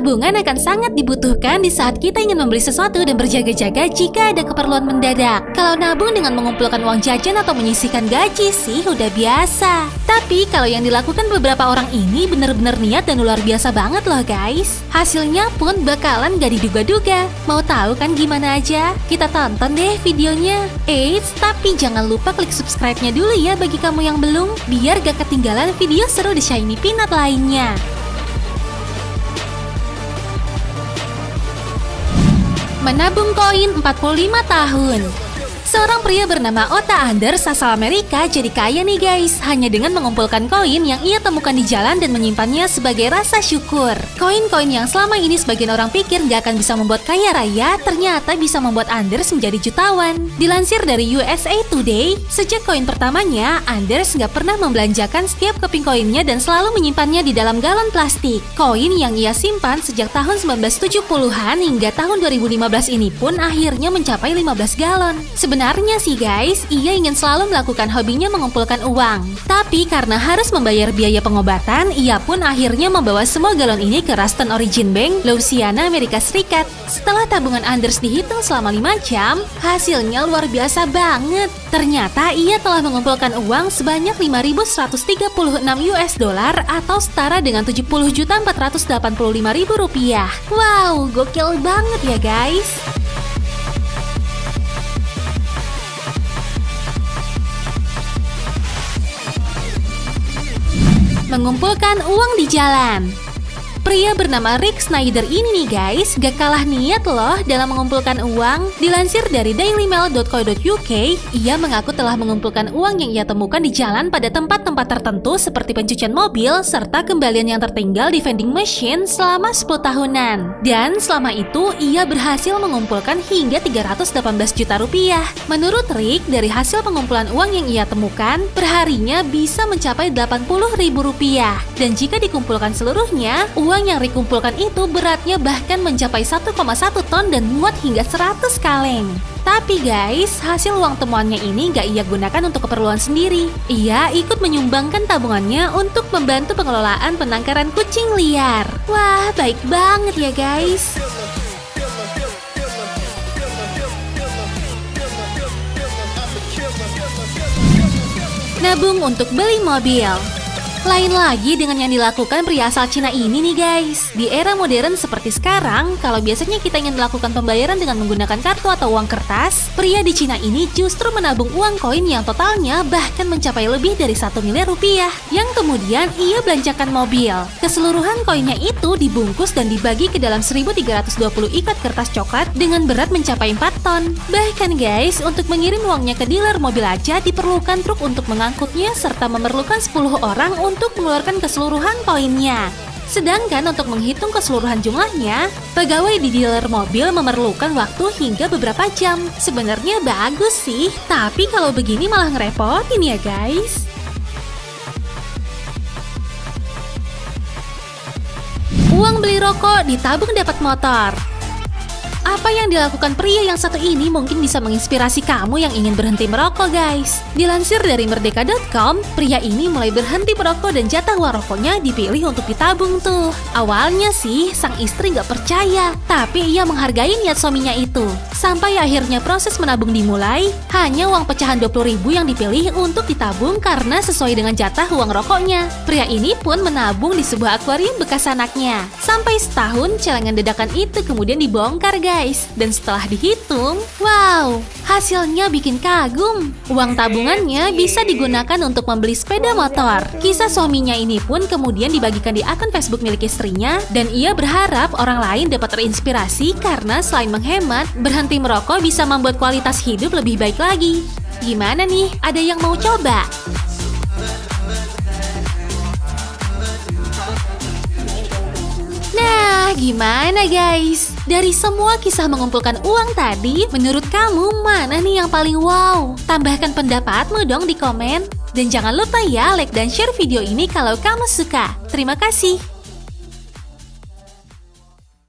Tabungan akan sangat dibutuhkan di saat kita ingin membeli sesuatu dan berjaga-jaga jika ada keperluan mendadak. Kalau nabung dengan mengumpulkan uang jajan atau menyisihkan gaji sih udah biasa. Tapi kalau yang dilakukan beberapa orang ini bener-bener niat dan luar biasa banget loh guys. Hasilnya pun bakalan gak diduga-duga. Mau tahu kan gimana aja? Kita tonton deh videonya. Eits, tapi jangan lupa klik subscribe-nya dulu ya bagi kamu yang belum, biar gak ketinggalan video seru The Shiny Peanut lainnya. Menabung koin 45 tahun. Seorang pria bernama Ota Anders asal Amerika jadi kaya nih guys, hanya dengan mengumpulkan koin yang ia temukan di jalan dan menyimpannya sebagai rasa syukur. Koin-koin yang selama ini sebagian orang pikir gak akan bisa membuat kaya raya, ternyata bisa membuat Anders menjadi jutawan. Dilansir dari USA Today, sejak koin pertamanya, Anders gak pernah membelanjakan setiap keping koinnya dan selalu menyimpannya di dalam galon plastik. Koin yang ia simpan sejak tahun 1970-an hingga tahun 2015 ini pun akhirnya mencapai 15 galon. Sebenarnya sih guys, ia ingin selalu melakukan hobinya mengumpulkan uang. Tapi karena harus membayar biaya pengobatan, ia pun akhirnya membawa semua galon ini ke Ruston Origin Bank, Louisiana, Amerika Serikat. Setelah tabungan Anders dihitung selama 5 jam, hasilnya luar biasa banget. Ternyata ia telah mengumpulkan uang sebanyak 5.136 US dollar atau setara dengan 70.485.000 rupiah. Wow, gokil banget ya guys. Mengumpulkan uang di jalan. Pria bernama Rick Snyder ini nih guys, gak kalah niat loh dalam mengumpulkan uang. Dilansir dari dailymail.co.uk, ia mengaku telah mengumpulkan uang yang ia temukan di jalan pada tempat-tempat tertentu seperti pencucian mobil serta kembalian yang tertinggal di vending machine selama 10 tahunan. Dan selama itu, ia berhasil mengumpulkan hingga 318 juta rupiah. Menurut Rick, dari hasil pengumpulan uang yang ia temukan, perharinya bisa mencapai 80.000 rupiah. Dan jika dikumpulkan seluruhnya, uang yang Rick kumpulkan itu beratnya bahkan mencapai 1,1 ton dan muat hingga 100 kaleng. Tapi guys, hasil uang temuannya ini gak ia gunakan untuk keperluan sendiri. Ia ikut menyumbangkan tabungannya untuk membantu pengelolaan penangkaran kucing liar. Wah, baik banget ya guys. Nabung untuk beli mobil. Lain lagi dengan yang dilakukan pria asal Cina ini nih guys. Di era modern seperti sekarang, kalau biasanya kita ingin melakukan pembayaran dengan menggunakan kartu atau uang kertas, pria di Cina ini justru menabung uang koin yang totalnya bahkan mencapai lebih dari 1 miliar rupiah, yang kemudian ia belanjakan mobil. Keseluruhan koinnya itu dibungkus dan dibagi ke dalam 1.320 ikat kertas coklat dengan berat mencapai 4 ton. Bahkan guys, untuk mengirim uangnya ke dealer mobil aja diperlukan truk untuk mengangkutnya serta memerlukan 10 orang untuk mengeluarkan keseluruhan koinnya. Sedangkan untuk menghitung keseluruhan jumlahnya, pegawai di dealer mobil memerlukan waktu hingga beberapa jam. Sebenarnya bagus sih, tapi kalau begini malah ngerepotin ya guys. Uang beli rokok ditabung dapat motor. Apa yang dilakukan pria yang satu ini mungkin bisa menginspirasi kamu yang ingin berhenti merokok guys. Dilansir dari merdeka.com, pria ini mulai berhenti merokok dan jatah uang rokoknya dipilih untuk ditabung tuh. Awalnya sih sang istri gak percaya, tapi ia menghargai niat suaminya itu. Sampai akhirnya proses menabung dimulai, hanya uang pecahan 20.000 yang dipilih untuk ditabung karena sesuai dengan jatah uang rokoknya. Pria ini pun menabung di sebuah akuarium bekas anaknya. Sampai setahun celengan dadakan itu kemudian dibongkar guys. Dan setelah dihitung, wow, hasilnya bikin kagum. Uang tabungannya bisa digunakan untuk membeli sepeda motor. Kisah suaminya ini pun kemudian dibagikan di akun Facebook milik istrinya, dan ia berharap orang lain dapat terinspirasi karena selain menghemat, berhenti merokok bisa membuat kualitas hidup lebih baik lagi. Gimana nih? Ada yang mau coba? Nah, gimana guys? Dari semua kisah mengumpulkan uang tadi, menurut kamu mana nih yang paling wow? Tambahkan pendapatmu dong di komen. Dan jangan lupa ya like dan share video ini kalau kamu suka. Terima kasih.